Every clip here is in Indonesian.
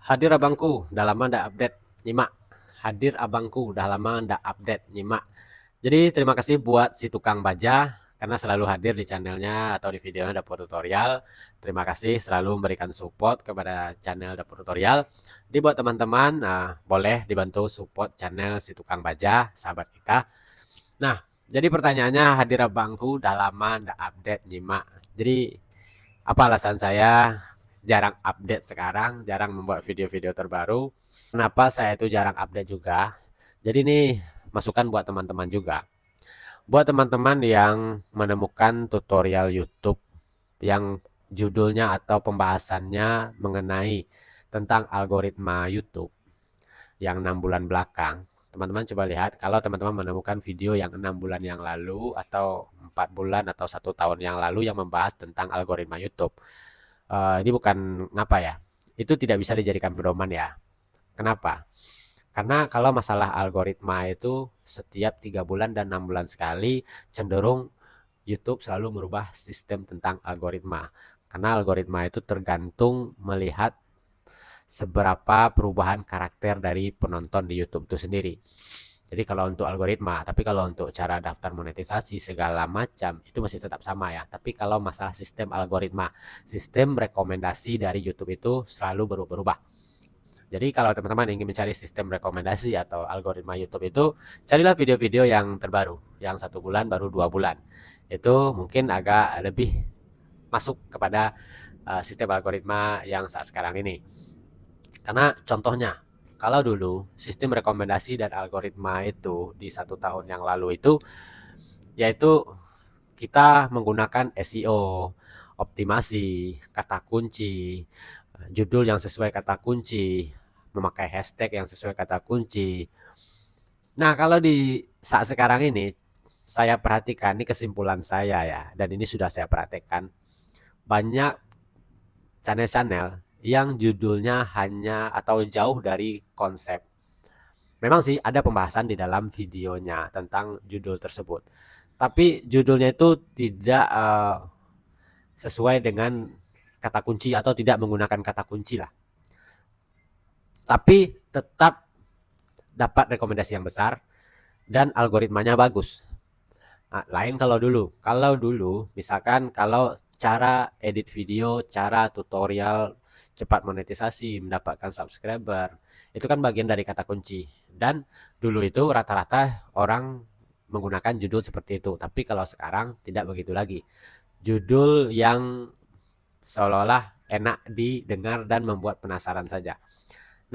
Hadir abangku, udah lama ndak update, nyimak. Hadir abangku, udah lama ndak update, nyimak. Jadi terima kasih buat si tukang baja karena selalu hadir di channelnya atau di videonya Dapur Tutorial. Terima kasih selalu memberikan support kepada channel Dapur Tutorial. Jadi buat teman-teman, boleh dibantu support channel si tukang baja, sahabat kita. Nah, jadi pertanyaannya hadir abangku, udah lama ndak update, nyimak. Jadi apa alasan saya jarang update sekarang, jarang membuat video-video terbaru? Kenapa saya itu jarang update juga? Jadi ini masukan buat teman-teman juga. Buat teman-teman yang menemukan tutorial YouTube yang judulnya atau pembahasannya mengenai tentang algoritma YouTube yang 6 bulan belakang. Teman-teman coba lihat kalau teman-teman menemukan video yang 6 bulan yang lalu atau 4 bulan atau 1 tahun yang lalu yang membahas tentang algoritma YouTube. Ini bukan ngapa ya? Itu tidak bisa dijadikan pedoman ya. Kenapa? Karena kalau masalah algoritma itu setiap 3 bulan dan 6 bulan sekali cenderung YouTube selalu merubah sistem tentang algoritma. Karena algoritma itu tergantung melihat seberapa perubahan karakter dari penonton di YouTube itu sendiri. Jadi kalau untuk algoritma, tapi kalau untuk cara daftar monetisasi segala macam itu masih tetap sama ya. Tapi kalau masalah sistem algoritma, sistem rekomendasi dari YouTube itu selalu berubah-ubah. Jadi kalau teman-teman ingin mencari sistem rekomendasi atau algoritma YouTube itu, carilah video-video yang terbaru, yang 1 bulan baru 2 bulan. Itu mungkin agak lebih masuk kepada sistem algoritma yang saat sekarang ini. Karena contohnya, kalau dulu sistem rekomendasi dan algoritma itu di 1 tahun yang lalu itu, yaitu kita menggunakan SEO, optimasi, kata kunci, judul yang sesuai kata kunci, memakai hashtag yang sesuai kata kunci. Nah, kalau di saat sekarang ini, saya perhatikan, ini kesimpulan saya ya, dan ini sudah saya praktekkan, banyak channel-channel yang judulnya hanya atau jauh dari konsep. Memang sih ada pembahasan di dalam videonya tentang judul tersebut. Tapi judulnya itu tidak sesuai dengan kata kunci atau tidak menggunakan kata kunci lah. Tapi tetap dapat rekomendasi yang besar dan algoritmanya bagus. Nah, lain kalau dulu misalkan kalau cara edit video, cara tutorial cepat monetisasi, mendapatkan subscriber, itu kan bagian dari kata kunci. Dan dulu itu rata-rata orang menggunakan judul seperti itu. Tapi kalau sekarang tidak begitu lagi. Judul yang seolah-olah enak didengar dan membuat penasaran saja.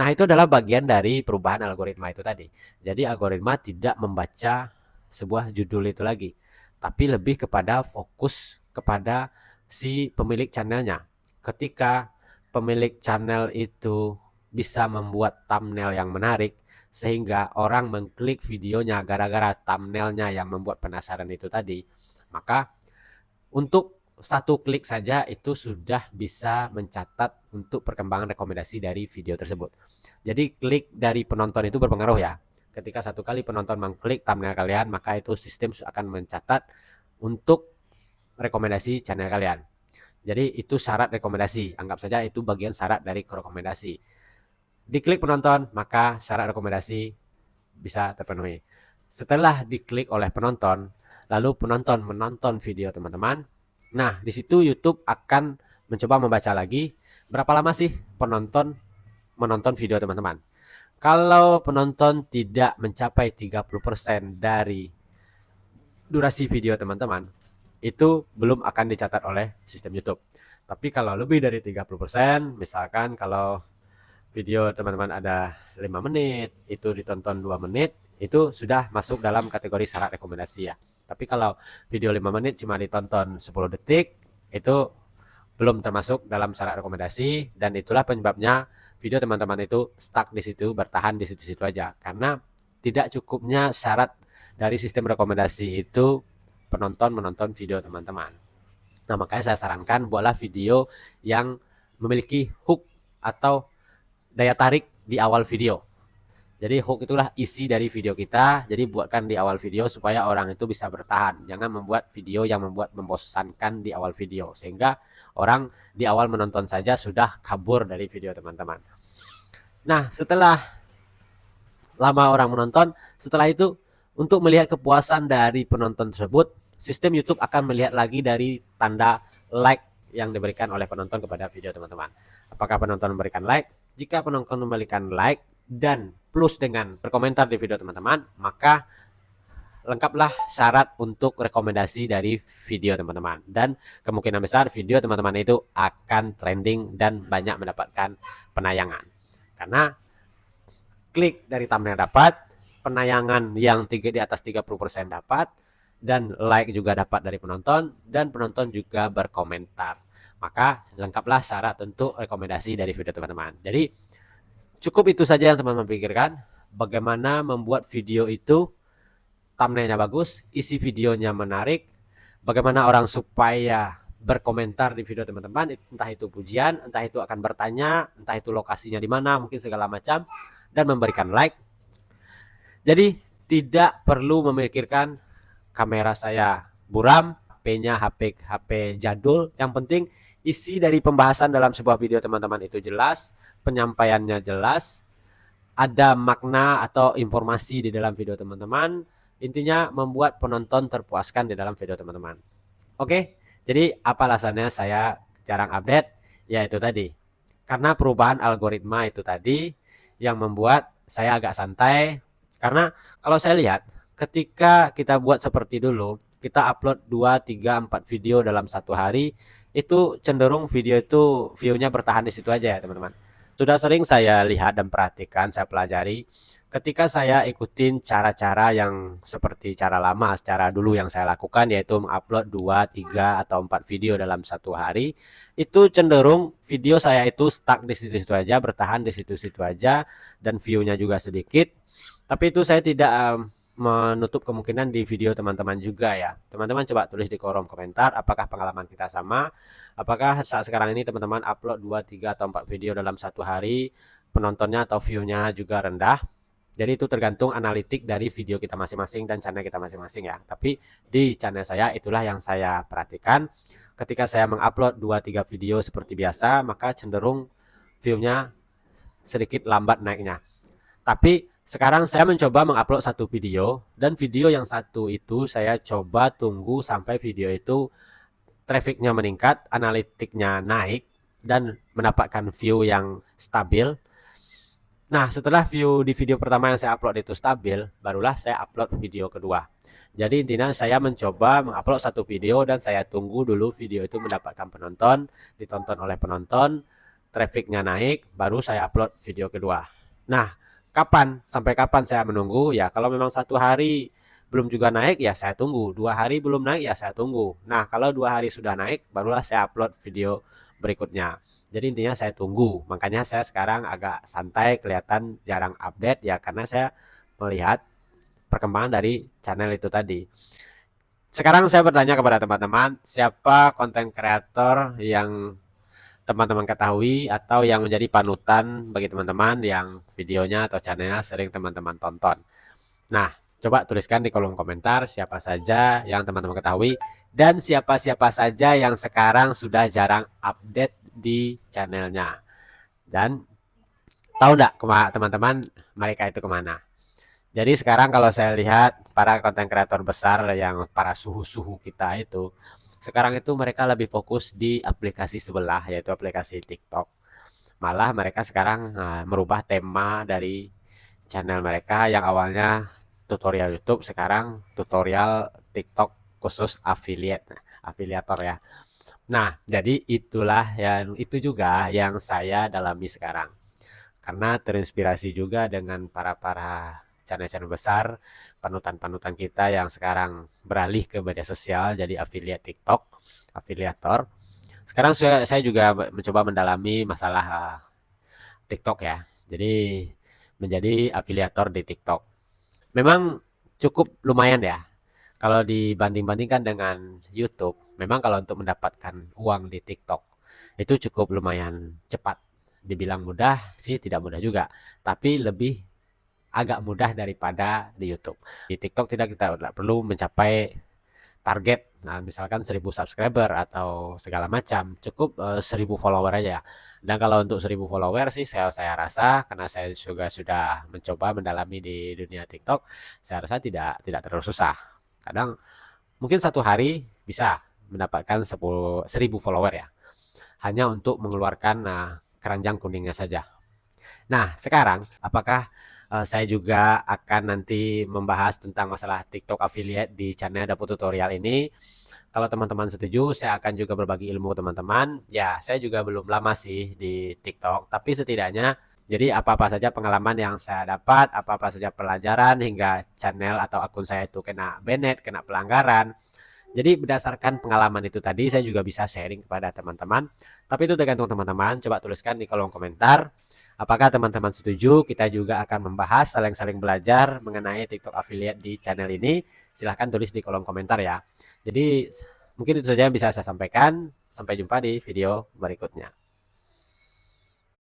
Nah, itu adalah bagian dari perubahan algoritma itu tadi. Jadi algoritma tidak membaca sebuah judul itu lagi, tapi lebih kepada fokus kepada si pemilik channelnya. Ketika pemilik channel itu bisa membuat thumbnail yang menarik, sehingga orang mengklik videonya gara-gara thumbnailnya yang membuat penasaran itu tadi, maka untuk satu klik saja itu sudah bisa mencatat untuk perkembangan rekomendasi dari video tersebut. Jadi klik dari penonton itu berpengaruh ya. Ketika satu kali penonton mengklik thumbnail kalian, maka itu sistem akan mencatat untuk rekomendasi channel kalian. Jadi itu syarat rekomendasi. Anggap saja itu bagian syarat dari rekomendasi. Diklik penonton, maka syarat rekomendasi bisa terpenuhi. Setelah diklik oleh penonton, lalu penonton menonton video teman-teman. Nah, di situ YouTube akan mencoba membaca lagi berapa lama sih penonton menonton video teman-teman. Kalau penonton tidak mencapai 30% dari durasi video teman-teman, itu belum akan dicatat oleh sistem YouTube. Tapi kalau lebih dari 30%, misalkan kalau video teman-teman ada 5 menit, itu ditonton 2 menit, itu sudah masuk dalam kategori syarat rekomendasi ya. Tapi kalau video 5 menit cuma ditonton 10 detik, itu belum termasuk dalam syarat rekomendasi, dan itulah penyebabnya video teman-teman itu stuck di situ, bertahan di situ-situ aja. Karena tidak cukupnya syarat dari sistem rekomendasi itu penonton menonton video teman-teman. Nah, makanya saya sarankan buatlah video yang memiliki hook atau daya tarik di awal video. Jadi hook itulah isi dari video kita. Jadi buatkan di awal video supaya orang itu bisa bertahan. Jangan membuat video yang membuat membosankan di awal video. Sehingga orang di awal menonton saja sudah kabur dari video teman-teman. Nah, setelah lama orang menonton, setelah itu untuk melihat kepuasan dari penonton tersebut, sistem YouTube akan melihat lagi dari tanda like yang diberikan oleh penonton kepada video teman-teman. Apakah penonton memberikan like? Jika penonton memberikan like dan plus dengan berkomentar di video teman-teman, maka lengkaplah syarat untuk rekomendasi dari video teman-teman, dan kemungkinan besar video teman-teman itu akan trending dan banyak mendapatkan penayangan, karena klik dari thumbnail dapat, penayangan yang di atas 30% dapat, dan like juga dapat dari penonton, dan penonton juga berkomentar. Maka lengkaplah syarat untuk rekomendasi dari video teman-teman. Jadi cukup itu saja yang teman-teman pikirkan, bagaimana membuat video itu thumbnailnya bagus, isi videonya menarik, bagaimana orang supaya berkomentar di video teman-teman, entah itu pujian, entah itu akan bertanya, entah itu lokasinya di mana, mungkin segala macam, dan memberikan like. Jadi tidak perlu memikirkan kamera saya buram, HP-nya HP jadul, yang penting isi dari pembahasan dalam sebuah video teman-teman itu jelas, penyampaiannya jelas, ada makna atau informasi di dalam video teman-teman. Intinya membuat penonton terpuaskan di dalam video teman-teman. Oke, jadi apa alasannya saya jarang update? Ya itu tadi, karena perubahan algoritma itu tadi yang membuat saya agak santai. Karena kalau saya lihat, ketika kita buat seperti dulu, kita upload 2, 3, 4 video dalam satu hari, itu cenderung video itu view-nya bertahan di situ aja ya teman-teman. Sudah sering saya lihat dan perhatikan, saya pelajari, ketika saya ikutin cara-cara yang seperti cara lama, cara dulu yang saya lakukan, yaitu mengupload 2, 3, atau 4 video dalam satu hari, itu cenderung video saya itu stuck di situ-situ aja, bertahan di situ-situ aja, dan view-nya juga sedikit. Tapi itu saya tidak menutup kemungkinan di video teman-teman juga ya. Teman-teman coba tulis di kolom komentar apakah pengalaman kita sama, apakah saat sekarang ini teman-teman upload 2, 3, atau 4 video dalam satu hari, penontonnya atau view-nya juga rendah. Jadi itu tergantung analitik dari video kita masing-masing dan channel kita masing-masing ya. Tapi di channel saya itulah yang saya perhatikan. Ketika saya mengupload 2, 3 video seperti biasa, maka cenderung view-nya sedikit lambat naiknya. Tapi sekarang saya mencoba mengupload satu video, dan video yang satu itu saya coba tunggu sampai video itu trafficnya meningkat, analitiknya naik, dan mendapatkan view yang stabil. Nah, setelah view di video pertama yang saya upload itu stabil, barulah saya upload video kedua. Jadi intinya saya mencoba mengupload satu video dan saya tunggu dulu video itu mendapatkan penonton, ditonton oleh penonton, trafficnya naik, baru saya upload video kedua. Nah, sampai kapan saya menunggu? Ya, kalau memang satu hari belum juga naik, ya saya tunggu. 2 hari belum naik, ya saya tunggu. Nah, kalau 2 hari sudah naik, barulah saya upload video berikutnya. Jadi intinya saya tunggu. Makanya saya sekarang agak santai, kelihatan jarang update ya, karena saya melihat perkembangan dari channel itu tadi. Sekarang saya bertanya kepada teman-teman, siapa konten kreator yang teman-teman ketahui atau yang menjadi panutan bagi teman-teman yang videonya atau channelnya sering teman-teman tonton. Nah, coba tuliskan di kolom komentar siapa saja yang teman-teman ketahui dan siapa-siapa saja yang sekarang sudah jarang update di channelnya. Dan tahu enggak teman-teman mereka itu kemana? Jadi sekarang kalau saya lihat para konten kreator besar yang para suhu-suhu kita itu, sekarang itu mereka lebih fokus di aplikasi sebelah, yaitu aplikasi TikTok. Malah mereka sekarang merubah tema dari channel mereka yang awalnya tutorial YouTube, sekarang tutorial TikTok khusus afiliator ya. Nah, jadi itulah yang itu juga yang saya dalami sekarang. Karena terinspirasi juga dengan para channel-channel besar, panutan-panutan kita yang sekarang beralih ke media sosial jadi affiliate TikTok, afiliator. Sekarang saya juga mencoba mendalami masalah TikTok ya. Jadi menjadi afiliator di TikTok. Memang cukup lumayan ya. Kalau dibanding-bandingkan dengan YouTube, memang kalau untuk mendapatkan uang di TikTok itu cukup lumayan cepat. Dibilang mudah sih tidak mudah juga, tapi lebih agak mudah daripada di YouTube. Di TikTok tidak perlu mencapai target. Nah, misalkan 1000 subscriber atau segala macam, cukup 1000 follower aja. Dan kalau untuk 1000 follower sih saya rasa, karena saya juga sudah mencoba mendalami di dunia TikTok, saya rasa tidak terlalu susah. Kadang mungkin satu hari bisa mendapatkan 1000 follower ya, hanya untuk mengeluarkan keranjang kuningnya saja. Nah, sekarang apakah saya juga akan nanti membahas tentang masalah TikTok affiliate di channel Dapur Tutorial ini? Kalau teman-teman setuju, saya akan juga berbagi ilmu teman-teman. Ya, saya juga belum lama sih di TikTok, tapi setidaknya jadi apa-apa saja pengalaman yang saya dapat, apa-apa saja pelajaran hingga channel atau akun saya itu kena banned, kena pelanggaran. Jadi berdasarkan pengalaman itu tadi, saya juga bisa sharing kepada teman-teman. Tapi itu tergantung teman-teman. Coba tuliskan di kolom komentar. Apakah teman-teman setuju? Kita juga akan membahas saling-saling belajar mengenai TikTok affiliate di channel ini. Silahkan tulis di kolom komentar ya. Jadi mungkin itu saja yang bisa saya sampaikan. Sampai jumpa di video berikutnya.